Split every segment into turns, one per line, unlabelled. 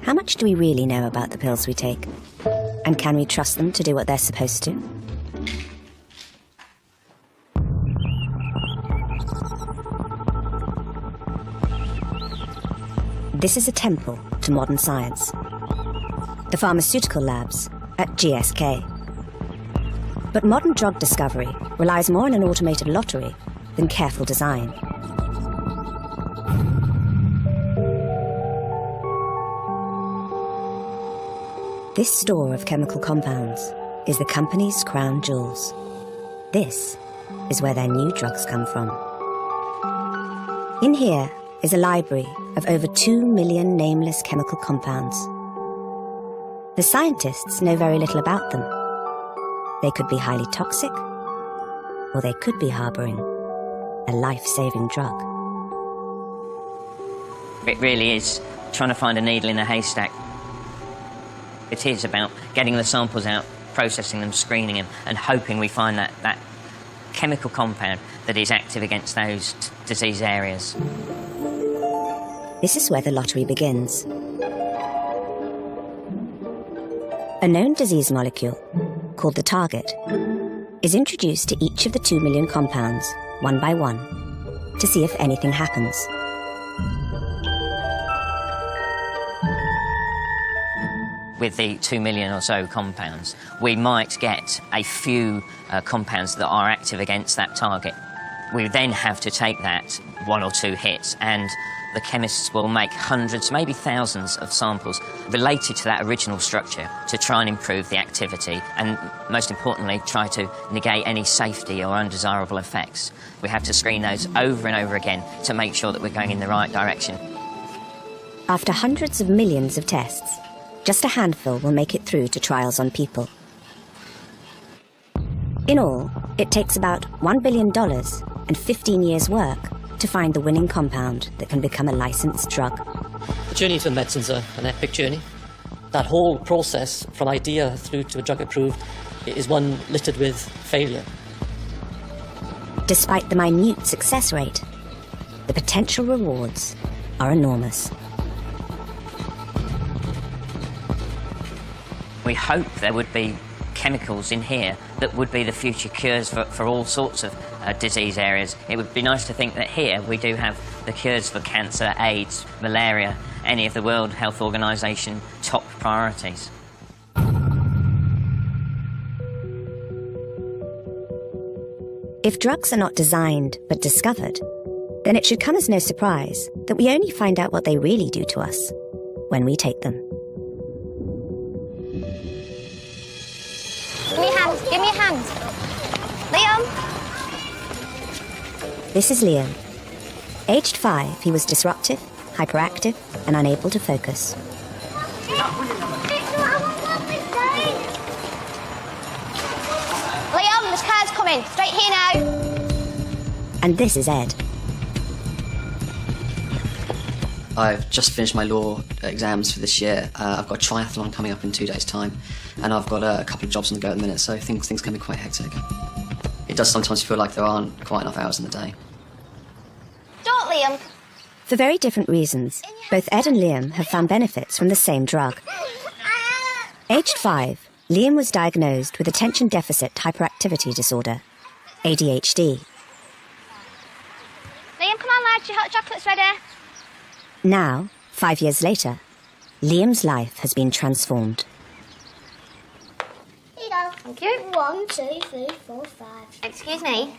How much do we really know about the pills we take? And can we trust them to do what they're supposed to? This is a temple to modern science. The pharmaceutical labs at GSK. But modern drug discovery relies more on an automated lottery than careful design. This store of chemical compounds is the company's crown jewels. This is where their new drugs come from. In here is a library of over 2 million nameless chemical compounds. The scientists know very little about them. They could be highly toxic, or they could be harboring a life-saving drug.
It really is trying to find a needle in a haystack. It is about getting the samples out, processing them, screening them, and hoping we find that chemical compound that is active against those disease areas.
This is where the lottery begins. A known disease molecule, called the target, is introduced to each of the 2 million compounds, one by one, to see if anything happens.
With the 2 million or so compounds, we might get a few compounds that are active against that target. We then have to take that 1 or 2 hits, and the chemists will make hundreds, maybe thousands of samples related to that original structure to try and improve the activity and, most importantly, try to negate any safety or undesirable effects. We have to screen those over and over again to make sure that we're going in the right direction.
After hundreds of millions of tests, just a handful will make it through to trials on people. In all, it takes about $1 billion and 15 years' work to find the winning compound that can become a licensed drug.
The journey to medicine's an epic journey. That whole process, from idea through to a drug approved, is one littered with failure.
Despite the minute success rate, the potential rewards are enormous.
We hope there would be chemicals in here that would be the future cures for all sorts of disease areas. It would be nice to think that here we do have the cures for cancer, AIDS, malaria, any of the World Health Organization top priorities.
If drugs are not designed but discovered, then it should come as no surprise that we only find out what they really do to us when we take them.
Give me a hand. Liam!
This is Liam. Aged 5, he was disruptive, hyperactive, and unable to focus.
Liam, this car's coming. Straight here now.
And this is Ed.
I've just finished my law exams for this year. I've got a triathlon coming up in 2 days' time, and I've got a couple of jobs on the go at the minute, so things can be quite hectic. It does sometimes feel like there aren't quite enough hours in the day.
Don't, Liam.
For very different reasons, both Ed and Liam have found benefits from the same drug. Aged 5, Liam was diagnosed with attention deficit hyperactivity disorder, ADHD.
Liam, come on, lad. Your hot chocolate's ready.
Now, 5 years later, Liam's life has been transformed.
Here you go. Thank you. 1, 2, 3, 4, 5. Excuse me.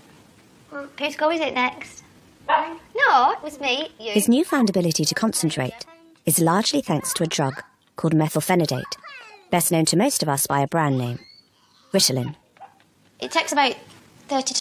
Whose go is it next? No, it was me. You.
His newfound ability to concentrate is largely thanks to a drug called methylphenidate, best known to most of us by a brand name, Ritalin.
It takes about 30 to